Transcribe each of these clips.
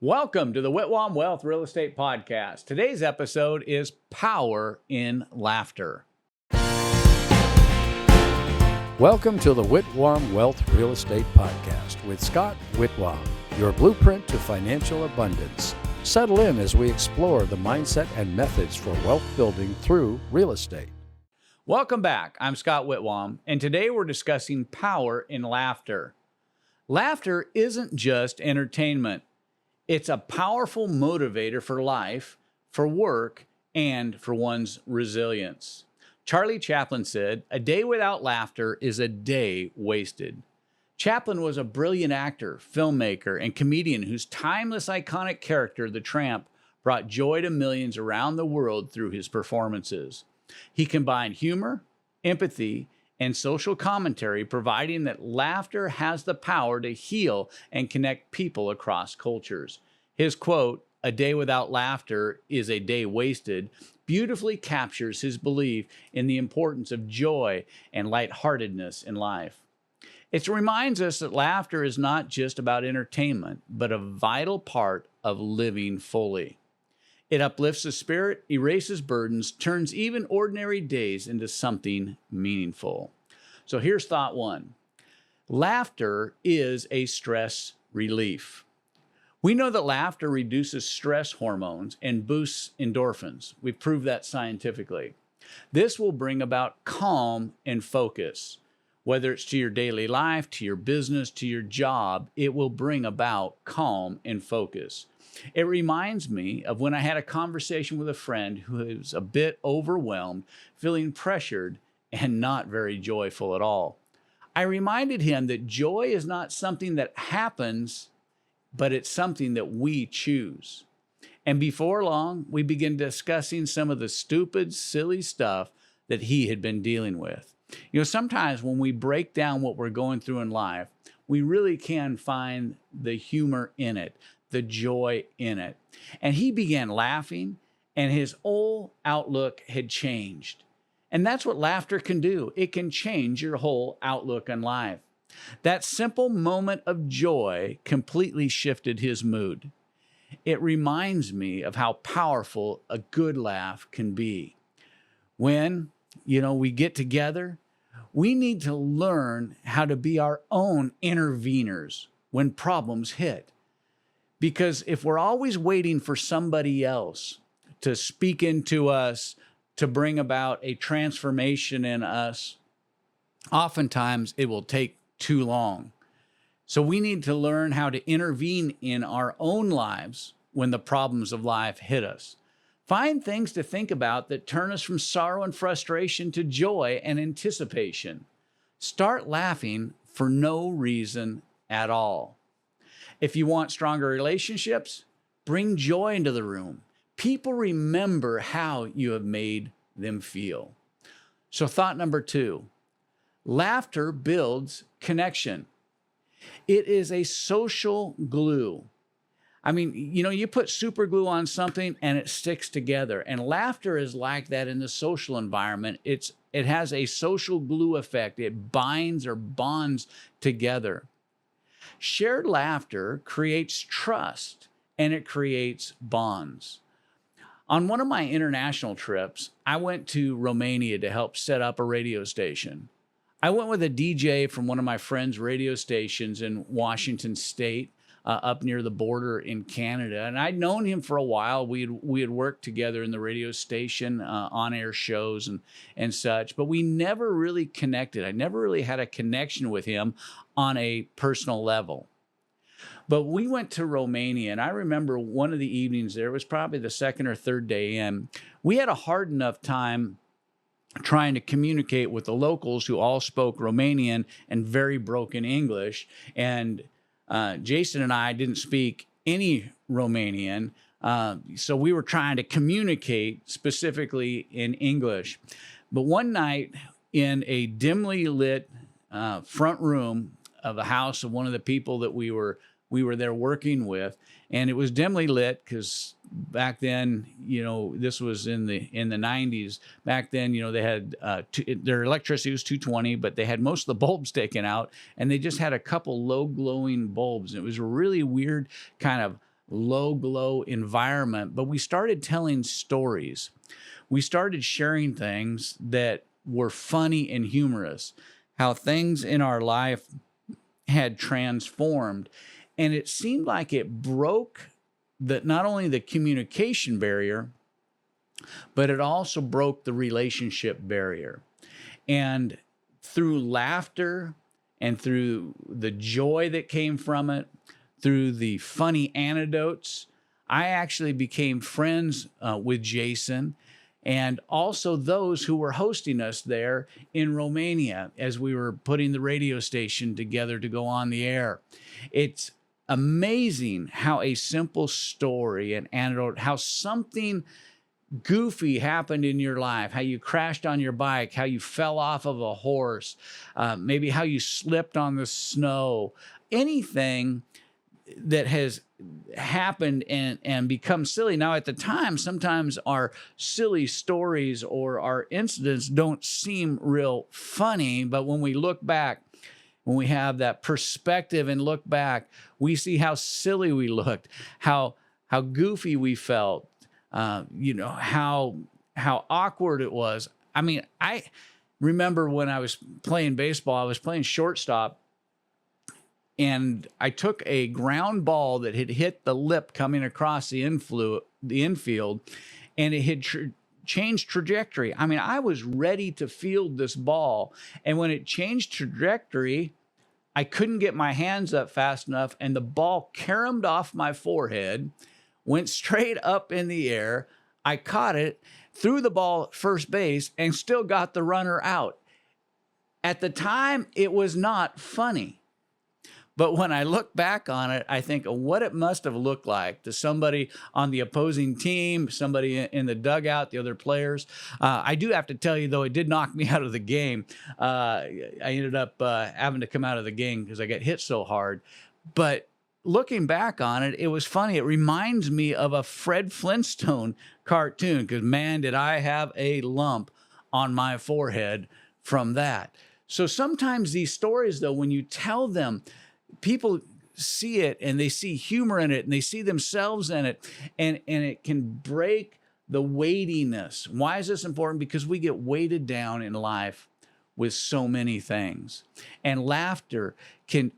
Welcome to the Whitwam Wealth Real Estate Podcast. Today's episode is Power in Laughter. Welcome to the Whitwam Wealth Real Estate Podcast with Scott Whitwam, your blueprint to financial abundance. Settle in as we explore the mindset and methods for wealth building through real estate. Welcome back. I'm Scott Whitwam, and today we're discussing power in laughter. Laughter isn't just entertainment. It's a powerful motivator for life, for work, and for one's resilience. Charlie Chaplin said, "A day without laughter is a day wasted." Chaplin was a brilliant actor, filmmaker, and comedian whose timeless iconic character, the Tramp, brought joy to millions around the world through his performances. He combined humor, empathy, and social commentary, providing that laughter has the power to heal and connect people across cultures. His quote, "A day without laughter is a day wasted," beautifully captures his belief in the importance of joy and lightheartedness in life. It reminds us that laughter is not just about entertainment, but a vital part of living fully. It uplifts the spirit, erases burdens, turns even ordinary days into something meaningful. So here's thought one. Laughter is a stress relief. We know that laughter reduces stress hormones and boosts endorphins. We've proved that scientifically. This will bring about calm and focus. Whether it's to your daily life, to your business, to your job, it will bring about calm and focus. It reminds me of when I had a conversation with a friend who was a bit overwhelmed, feeling pressured, and not very joyful at all. I reminded him that joy is not something that happens, but it's something that we choose. And before long, we began discussing some of the stupid, silly stuff that he had been dealing with. Sometimes when we break down what we're going through in life, we really can find the humor in it, the joy in it. And he began laughing, and his whole outlook had changed. And that's what laughter can do. It can change your whole outlook on life. That simple moment of joy completely shifted his mood. It reminds me of how powerful a good laugh can be. When, we get together, we need to learn how to be our own interveners when problems hit. Because if we're always waiting for somebody else to speak into us, to bring about a transformation in us, oftentimes it will take too long. So we need to learn how to intervene in our own lives when the problems of life hit us. Find things to think about that turn us from sorrow and frustration to joy and anticipation. Start laughing for no reason at all. If you want stronger relationships, bring joy into the room. People remember how you have made them feel. So thought number two, laughter builds connection. It is a social glue. You put super glue on something and it sticks together. And laughter is like that in the social environment. It has a social glue effect. It binds or bonds together. Shared laughter creates trust and it creates bonds. On one of my international trips, I went to Romania to help set up a radio station. I went with a DJ from one of my friends' radio stations in Washington State, up near the border in Canada. And I'd known him for a while. We had worked together in the radio station, on-air shows and such, but we never really connected. I never really had a connection with him on a personal level. But we went to Romania, and I remember one of the evenings there, was probably the second or third day in, we had a hard enough time trying to communicate with the locals who all spoke Romanian and very broken English. And Jason and I didn't speak any Romanian, so we were trying to communicate specifically in English. But one night in a dimly lit front room of the house of one of the people that we were there working with, and it was dimly lit because back then, this was in the 90s. Back then, they had their electricity was 220, but they had most of the bulbs taken out, and they just had a couple low glowing bulbs. And it was a really weird kind of low glow environment, but we started telling stories. We started sharing things that were funny and humorous, how things in our life had transformed. And it seemed like it broke not only the communication barrier, but it also broke the relationship barrier. And through laughter and through the joy that came from it, through the funny anecdotes, I actually became friends with Jason and also those who were hosting us there in Romania as we were putting the radio station together to go on the air. It's amazing how a simple story, an anecdote, how something goofy happened in your life, how you crashed on your bike, how you fell off of a horse, maybe how you slipped on the snow, anything that has happened and become silly. Now, at the time, sometimes our silly stories or our incidents don't seem real funny, but when we look back, when we have that perspective and look back, we see how silly we looked, how goofy we felt, how awkward it was. I mean, I remember when I was playing baseball, I was playing shortstop, and I took a ground ball that had hit the lip coming across the infield, and it had changed trajectory. I mean, I was ready to field this ball, and when it changed trajectory, I couldn't get my hands up fast enough, and the ball caromed off my forehead, went straight up in the air. I caught it, threw the ball at first base, and still got the runner out. At the time, it was not funny. But when I look back on it, I think of what it must have looked like to somebody on the opposing team, somebody in the dugout, the other players. I do have to tell you, though, it did knock me out of the game. I ended up having to come out of the game because I got hit so hard. But looking back on it, it was funny. It reminds me of a Fred Flintstone cartoon because, man, did I have a lump on my forehead from that. So sometimes these stories, though, when you tell them, people see it and they see humor in it and they see themselves in it, and it can break the weightiness. Why is this important? Because we get weighted down in life with so many things, and laughter can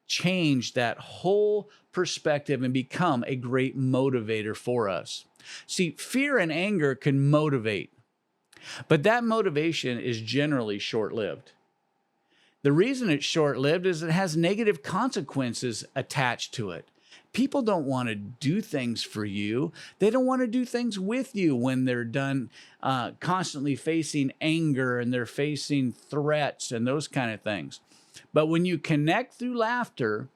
change that whole perspective and become a great motivator for us. See, fear and anger can motivate, but that motivation is generally short-lived. The reason it's short-lived is it has negative consequences attached to it. People don't want to do things for you. They don't want to do things with you when they're done constantly facing anger and they're facing threats and those kind of things. But when you connect through laughter,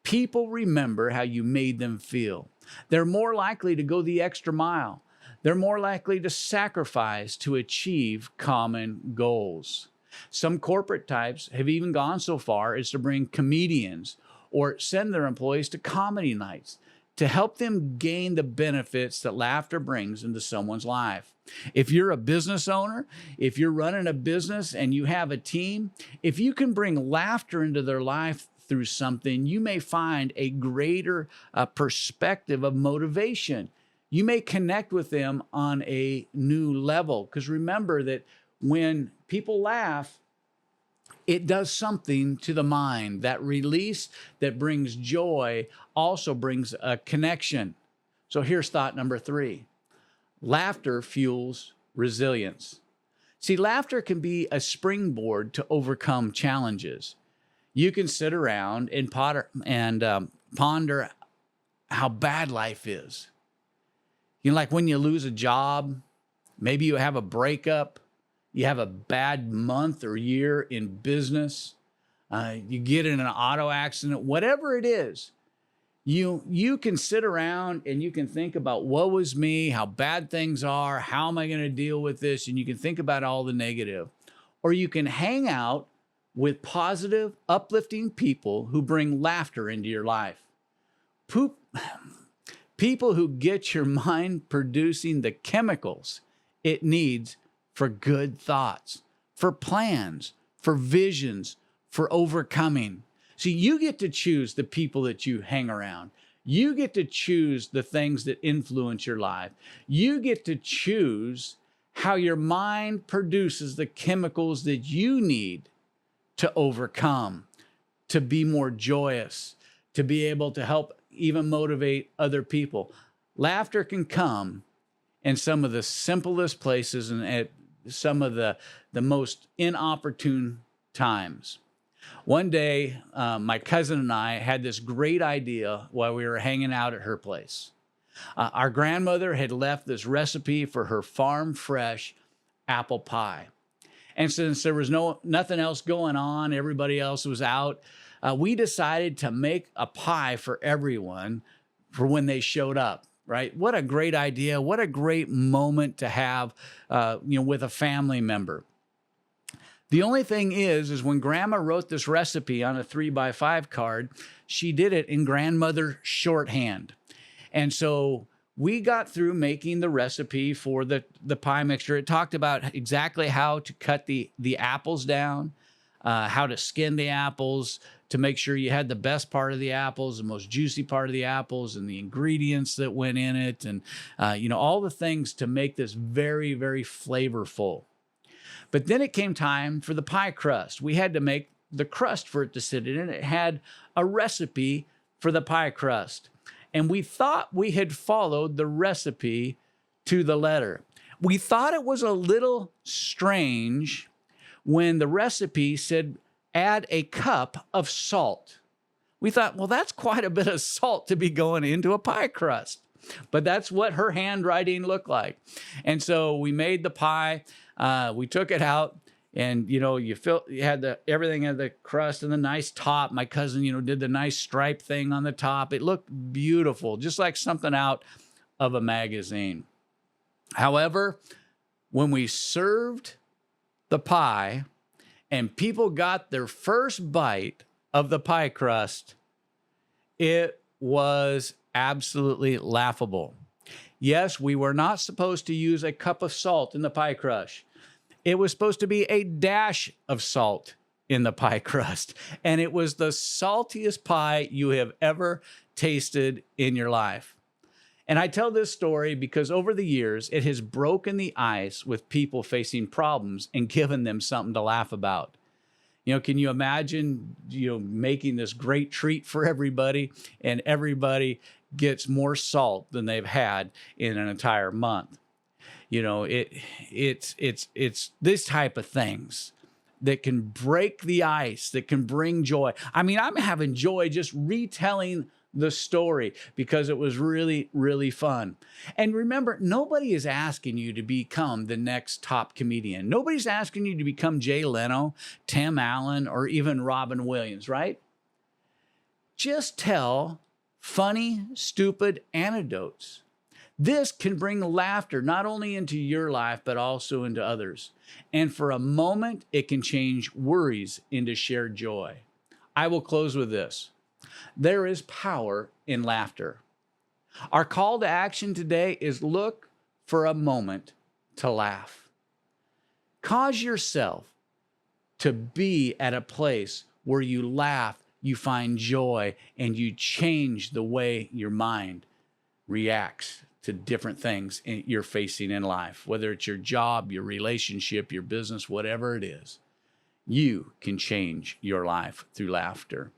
people remember how you made them feel. They're more likely to go the extra mile. They're more likely to sacrifice to achieve common goals. Some corporate types have even gone so far as to bring comedians or send their employees to comedy nights to help them gain the benefits that laughter brings into someone's life. If you're a business owner, if you're running a business and you have a team, if you can bring laughter into their life through something, you may find a greater perspective of motivation. You may connect with them on a new level, because remember that when people laugh, it does something to the mind. That release that brings joy also brings a connection. So here's thought number 3. Laughter fuels resilience. See, laughter can be a springboard to overcome challenges. You can sit around and ponder how bad life is. You know, like when you lose a job, maybe you have a breakup, you have a bad month or year in business, you get in an auto accident, whatever it is, you can sit around and you can think about, woe was me, how bad things are, how am I going to deal with this? And you can think about all the negative. Or you can hang out with positive, uplifting people who bring laughter into your life. People who get your mind producing the chemicals it needs for good thoughts, for plans, for visions, for overcoming. See, you get to choose the people that you hang around. You get to choose the things that influence your life. You get to choose how your mind produces the chemicals that you need to overcome, to be more joyous, to be able to help even motivate other people. Laughter can come in some of the simplest places and at some of the most inopportune times. One day, my cousin and I had this great idea while we were hanging out at her place. Our grandmother had left this recipe for her farm fresh apple pie. And since there was nothing else going on, everybody else was out, we decided to make a pie for everyone for when they showed up, right? What a great idea. What a great moment to have, with a family member. The only thing is when Grandma wrote this recipe on a 3x5 card, she did it in grandmother shorthand. And so we got through making the recipe for the pie mixture. It talked about exactly how to cut the apples down, how to skin the apples to make sure you had the best part of the apples, the most juicy part of the apples, and the ingredients that went in it, and all the things to make this very, very flavorful. But then it came time for the pie crust. We had to make the crust for it to sit in, and it had a recipe for the pie crust. And we thought we had followed the recipe to the letter. We thought it was a little strange when the recipe said, add a cup of salt. We thought, well, that's quite a bit of salt to be going into a pie crust. But that's what her handwriting looked like. And so we made the pie. We took it out, and you had everything in the crust and the nice top. My cousin, did the nice stripe thing on the top. It looked beautiful, just like something out of a magazine. However, when we served the pie and people got their first bite of the pie crust, it was absolutely laughable. Yes, we were not supposed to use a cup of salt in the pie crust. It was supposed to be a dash of salt in the pie crust. And it was the saltiest pie you have ever tasted in your life. And I tell this story because over the years, it has broken the ice with people facing problems and given them something to laugh about. Can you imagine, making this great treat for everybody, and everybody gets more salt than they've had in an entire month? It's this type of things that can break the ice, that can bring joy. I mean, I'm having joy just retelling the story because it was really, really fun. And remember, nobody is asking you to become the next top comedian. Nobody's asking you to become Jay Leno, Tim Allen, or even Robin Williams, right? Just tell funny, stupid anecdotes. This can bring laughter not only into your life, but also into others. And for a moment, it can change worries into shared joy. I will close with this. There is power in laughter. Our call to action today is look for a moment to laugh. Cause yourself to be at a place where you laugh, you find joy, and you change the way your mind reacts to different things you're facing in life, whether it's your job, your relationship, your business, whatever it is. You can change your life through laughter.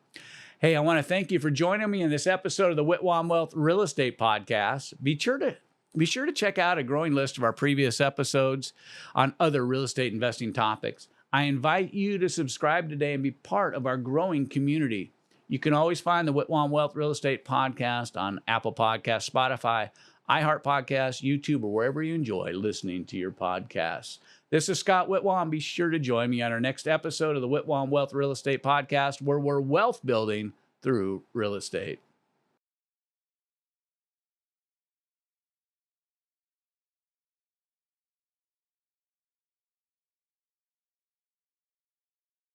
Hey, I want to thank you for joining me in this episode of the Whitwam Wealth Real Estate Podcast. Be sure to check out a growing list of our previous episodes on other real estate investing topics. I invite you to subscribe today and be part of our growing community. You can always find the Whitwam Wealth Real Estate Podcast on Apple Podcasts, Spotify, iHeart Podcasts, YouTube, or wherever you enjoy listening to your podcasts. This is Scott Whitwam. Be sure to join me on our next episode of the Whitwam Wealth Real Estate Podcast, where we're wealth building through real estate.